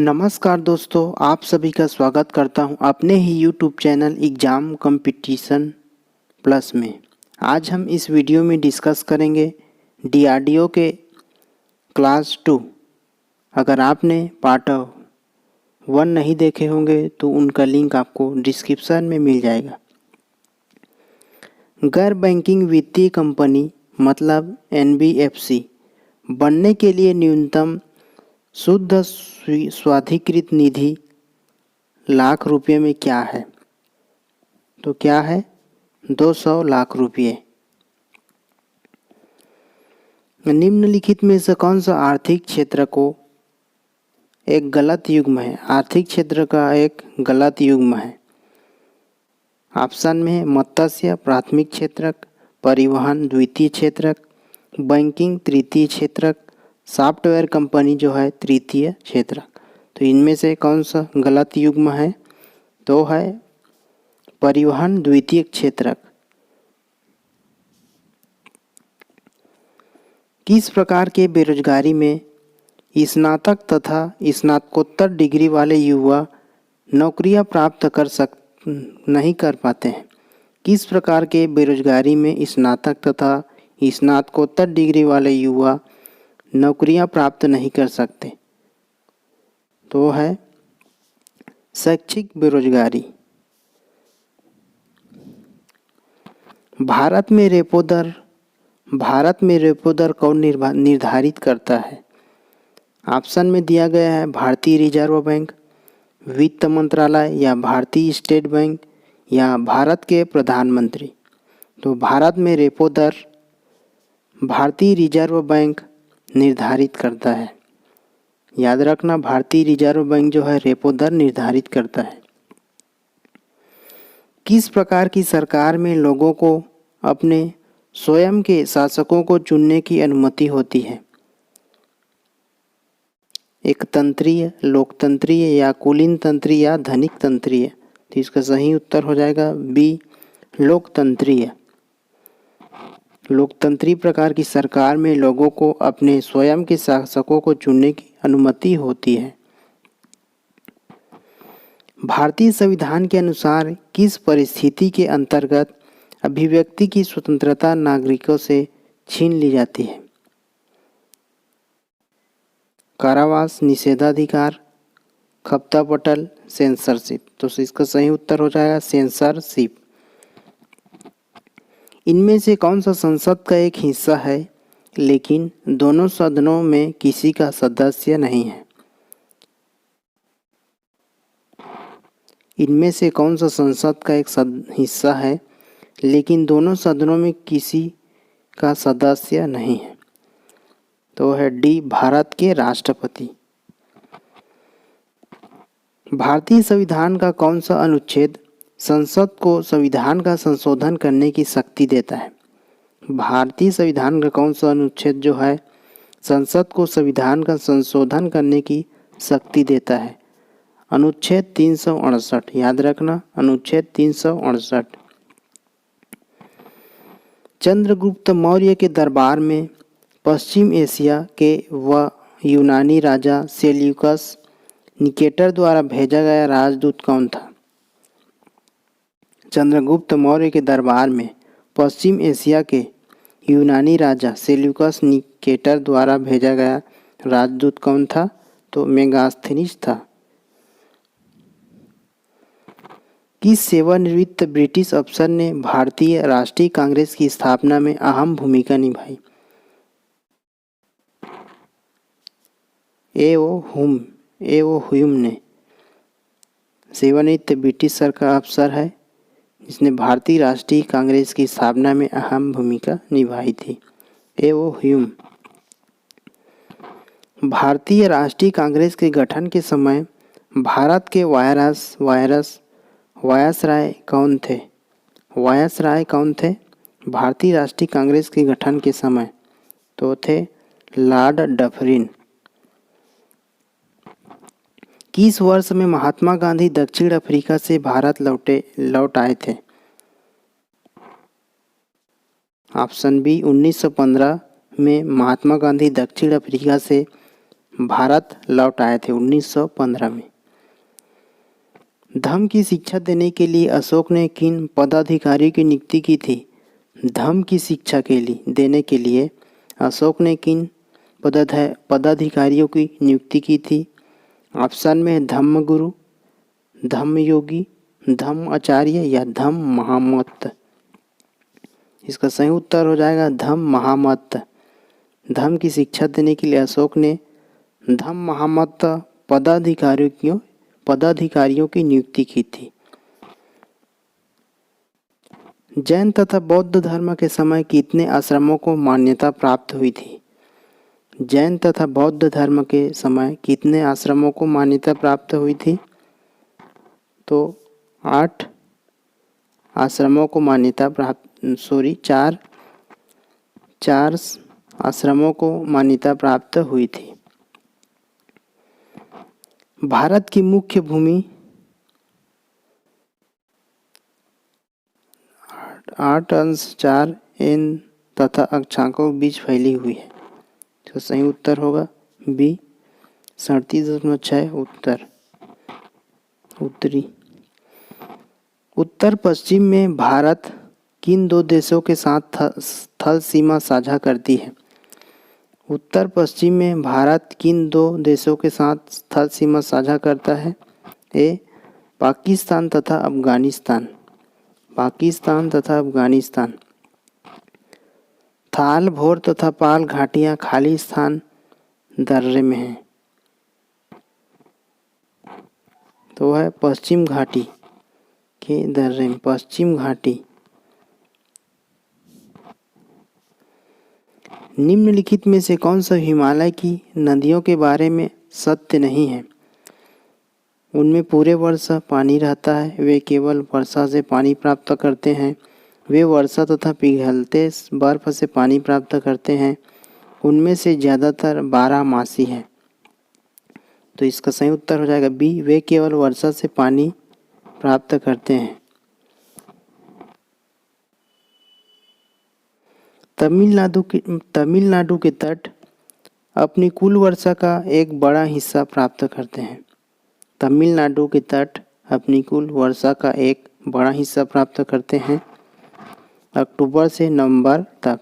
नमस्कार दोस्तों, आप सभी का स्वागत करता हूं अपने ही YouTube channel exam competition plus में। आज हम इस वीडियो में डिस्कस करेंगे डीआरडीओ के क्लास 2। अगर आपने पार्ट 1 नहीं देखे होंगे तो उनका लिंक आपको डिस्क्रिप्शन में मिल जाएगा। गैर बैंकिंग वित्तीय कंपनी मतलब एनबीएफसी बनने के लिए न्यूनतम शुद्ध स्वाधिकृत निधि लाख रुपये में क्या है? तो क्या है? 200 लाख रुपये। निम्नलिखित में से कौन सा आर्थिक क्षेत्र को एक गलत युग्म है? आर्थिक क्षेत्र का एक गलत युग्म है। ऑप्शन में है मत्स्य प्राथमिक क्षेत्रक, परिवहन द्वितीय क्षेत्रक, बैंकिंग तृतीय क्षेत्रक, सॉफ्टवेयर कंपनी जो है तृतीय क्षेत्रक। तो इनमें से कौन सा गलत युग्म है? तो है परिवहन द्वितीय क्षेत्रक। किस प्रकार के बेरोजगारी में स्नातक तथा स्नातकोत्तर डिग्री वाले युवा नौकरियां प्राप्त नहीं कर पाते हैं? किस प्रकार के बेरोजगारी में स्नातक तथा स्नातकोत्तर डिग्री वाले युवा नौकरियां प्राप्त नहीं कर सकते? तो है शैक्षिक बेरोजगारी। भारत में रेपो दर कौन निर्धारित करता है? ऑप्शन में दिया गया है भारतीय रिजर्व बैंक, वित्त मंत्रालय या भारतीय स्टेट बैंक या भारत के प्रधानमंत्री। तो भारत में रेपो दर भारतीय रिजर्व बैंक निर्धारित करता है। याद रखना, भारतीय रिजर्व बैंक जो है रेपो दर निर्धारित करता है। किस प्रकार की सरकार में लोगों को अपने स्वयं के शासकों को चुनने की अनुमति होती है? एक तंत्रीय, लोकतंत्रीय या कुलीन तंत्रीय या धनिक तंत्रीय? तो इसका सही उत्तर हो जाएगा बी, लोकतंत्रीय। लोकतंत्री प्रकार की सरकार में लोगों को अपने स्वयं के शासकों को चुनने की अनुमति होती है। भारतीय संविधान के अनुसार किस परिस्थिति के अंतर्गत अभिव्यक्ति की स्वतंत्रता नागरिकों से छीन ली जाती है? कारावास, निषेधाधिकार, खप्तापटल, सेंसरशिप। तो इसका सही उत्तर हो जाएगा सेंसरशिप। इनमें से कौन सा संसद का एक हिस्सा है लेकिन दोनों सदनों में किसी का सदस्य नहीं है? इनमें से कौन सा संसद का एक हिस्सा है लेकिन दोनों सदनों में किसी का सदस्य नहीं है? तो है डी, भारत के राष्ट्रपति। भारतीय संविधान का कौन सा अनुच्छेद संसद को संविधान का संशोधन करने की शक्ति देता है? भारतीय संविधान का कौन सा अनुच्छेद जो है संसद को संविधान का संशोधन करने की शक्ति देता है? अनुच्छेद 368। याद रखना, अनुच्छेद 368। चंद्रगुप्त मौर्य के दरबार में पश्चिम एशिया के व यूनानी राजा सेल्यूकस निकेटर द्वारा भेजा गया राजदूत कौन था? चंद्रगुप्त मौर्य के दरबार में पश्चिम एशिया के यूनानी राजा सेल्यूकस निकेटर द्वारा भेजा गया राजदूत कौन था? तो मेगास्थनीज था। किस सेवानिवृत्त ब्रिटिश अफसर ने भारतीय राष्ट्रीय कांग्रेस की स्थापना में अहम भूमिका निभाई? ए.ओ. ह्यूम ने सेवानिवृत्त ब्रिटिश सरकार अफसर है जिसने भारतीय राष्ट्रीय कांग्रेस की स्थापना में अहम भूमिका निभाई थी। ए.ओ. ह्यूम। भारतीय राष्ट्रीय कांग्रेस के गठन के समय भारत के वायसराय कौन थे? वायसराय कौन थे भारतीय राष्ट्रीय कांग्रेस के गठन के समय? तो थे लॉर्ड डफरिन। किस वर्ष में महात्मा गांधी दक्षिण अफ्रीका से भारत लौट आए थे? ऑप्शन बी, 1915 में महात्मा गांधी दक्षिण अफ्रीका से भारत लौट आए थे 1915 में। धम्म की शिक्षा देने के लिए अशोक ने किन पदाधिकारियों की नियुक्ति की थी? धम्म की शिक्षा के लिए देने के लिए अशोक ने किन पदाधिकारियों की नियुक्ति की थी? ऑप्शन में है धम्म गुरु, धम्म योगी, धम्म आचार्य या धम्म महामत। इसका सही उत्तर हो जाएगा धम्म महामत। धम्म की शिक्षा देने के लिए अशोक ने धम्म महामत पदाधिकारियों की नियुक्ति की थी। जैन तथा बौद्ध धर्म के समय कितने आश्रमों को मान्यता प्राप्त हुई थी? जैन तथा बौद्ध धर्म के समय कितने आश्रमों को मान्यता प्राप्त हुई थी? तो 8 आश्रमों को मान्यता प्राप्त 4 आश्रमों को मान्यता प्राप्त हुई थी। भारत की मुख्य भूमि 8/4 एन तथा अक्षांशों के बीच फैली हुई है। तो सही उत्तर होगा बी 37.6 उत्तरी। उत्तर पश्चिम में भारत किन 2 देशों के साथ थल सीमा साझा करती है? उत्तर पश्चिम में भारत किन 2 देशों के साथ थल सीमा साझा करता है? ए पाकिस्तान तथा अफगानिस्तान। पाकिस्तान तथा अफगानिस्तान। थाल, भोर तथा पाल घाटियां खाली स्थान दर्रे में हैं। तो है पश्चिम घाटी के दर्रे में, पश्चिम घाटी। निम्नलिखित में से कौन सा हिमालय की नदियों के बारे में सत्य नहीं है? उनमें पूरे वर्ष पानी रहता है, वे केवल वर्षा से पानी प्राप्त करते हैं, वे वर्षा तथा पिघलते बर्फ से पानी प्राप्त करते हैं, उनमें से ज़्यादातर 12 मासी है। तो इसका सही उत्तर हो जाएगा बी, वे केवल वर्षा से पानी प्राप्त करते हैं। तमिलनाडु के तट अपनी कुल वर्षा का एक बड़ा हिस्सा प्राप्त करते हैं। तमिलनाडु के तट अपनी कुल वर्षा का एक बड़ा हिस्सा प्राप्त करते हैं अक्टूबर से नवंबर तक।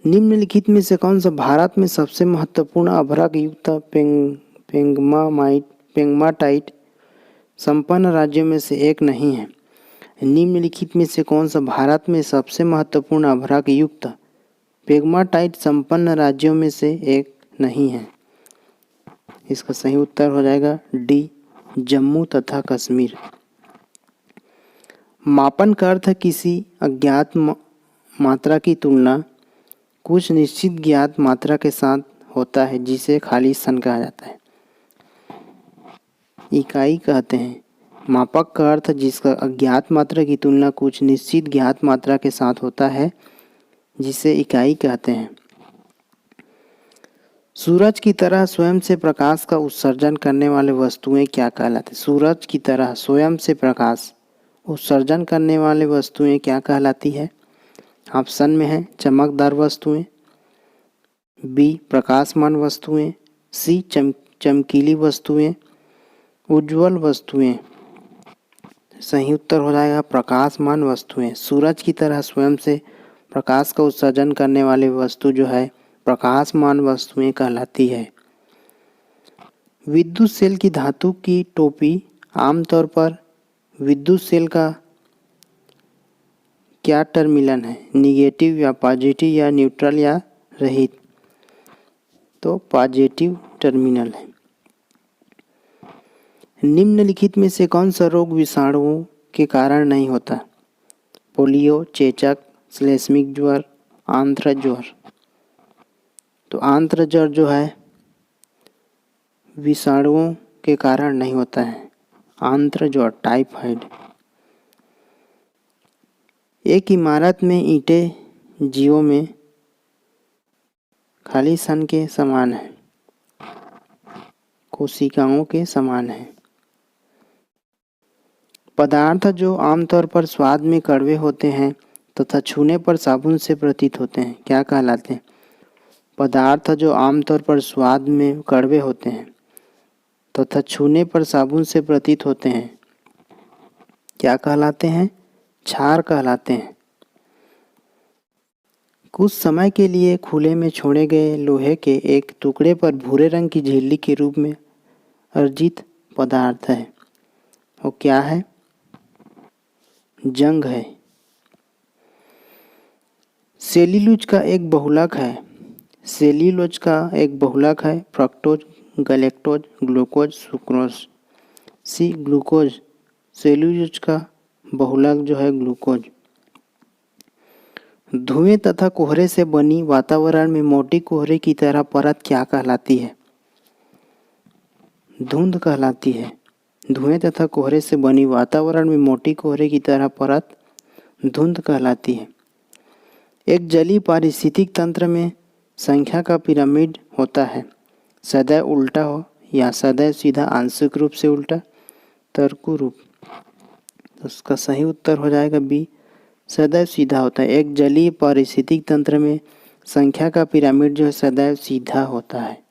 निम्नलिखित में से कौन सा भारत में सबसे महत्वपूर्ण अभ्रक युक्त पेग्माटाइट संपन्न राज्यों में से एक नहीं है? निम्नलिखित में से कौन सा भारत में सबसे महत्वपूर्ण अभ्रक युक्त पेग्माटाइट संपन्न राज्यों में से एक नहीं है? इसका सही उत्तर हो जाएगा डी, जम्मू तथा कश्मीर। मापन का अर्थ किसी अज्ञात मात्रा की तुलना कुछ निश्चित ज्ञात मात्रा के साथ होता है, जिसे खाली स्थान कहा जाता है। इकाई कहते हैं। मापक का अर्थ जिसका अज्ञात मात्रा की तुलना कुछ निश्चित ज्ञात मात्रा के साथ होता है, जिसे इकाई कहते हैं। सूरज की तरह स्वयं से प्रकाश का उत्सर्जन करने वाले वस्तुएं क्या कहलाती हैं? सूरज की तरह स्वयं से प्रकाश उत्सर्जन करने वाले वस्तुएं क्या कहलाती है? ऑप्शन में है चमकदार वस्तुएं, बी प्रकाशमान वस्तुएं, सी चमकीली वस्तुएं, उज्ज्वल वस्तुएं। सही उत्तर हो जाएगा प्रकाशमान वस्तुएं। सूरज की तरह स्वयं से प्रकाश का उत्सर्जन करने वाली वस्तु जो है प्रकाशमान वस्तुएं कहलाती है। विद्युत सेल की धातु की टोपी आमतौर पर विद्युत सेल का क्या टर्मिनल है? निगेटिव या पॉजिटिव या न्यूट्रल या रहित? तो पॉजिटिव टर्मिनल है। निम्नलिखित में से कौन सा रोग विषाणुओं के कारण नहीं होता? पोलियो, चेचक, श्लेष्मिक ज्वर, आंत्र ज्वर। तो आंत्र ज्वर जो है विषाणुओं के कारण नहीं होता है। आंत्र ज्वर टाइफाइड। एक इमारत में ईंटें जीवों में खाली सन के समान है, कोशिकाओं के समान है। पदार्थ जो आमतौर पर स्वाद में कड़वे होते हैं तथा छूने पर साबुन से प्रतीत होते हैं क्या कहलाते हैं? पदार्थ जो आमतौर पर स्वाद में कड़वे होते हैं तथा छूने पर साबुन से प्रतीत होते हैं क्या कहलाते हैं? क्षार कहलाते हैं। कुछ समय के लिए खुले में छोड़े गए लोहे के एक टुकड़े पर भूरे रंग की झिल्ली के रूप में अर्जित पदार्थ है। वो क्या है? जंग है। सेल्यूलोज का एक बहुलक है। सेल्यूलोज का एक बहुलक है फ्रक्टोज, गैलेक्टोज, ग्लूकोज, सुक्रोज। सी ग्लूकोज। सेल्यूलोज का बहुलक जो है ग्लूकोज। धुएं तथा कोहरे से बनी वातावरण में मोटी कोहरे की तरह परत क्या कहलाती है? धुंध कहलाती है। धुएं तथा कोहरे से बनी वातावरण में मोटी कोहरे की तरह परत धुंध कहलाती है। एक जलीय पारिस्थितिक तंत्र में संख्या का पिरामिड होता है, सदैव उल्टा हो या सदैव सीधा आंशिक रूप से उल्टा तर्कु रूप। तो उसका सही उत्तर हो जाएगा बी, सदैव सीधा होता है। एक जलीय पारिस्थितिक तंत्र में संख्या का पिरामिड जो है सदैव सीधा होता है।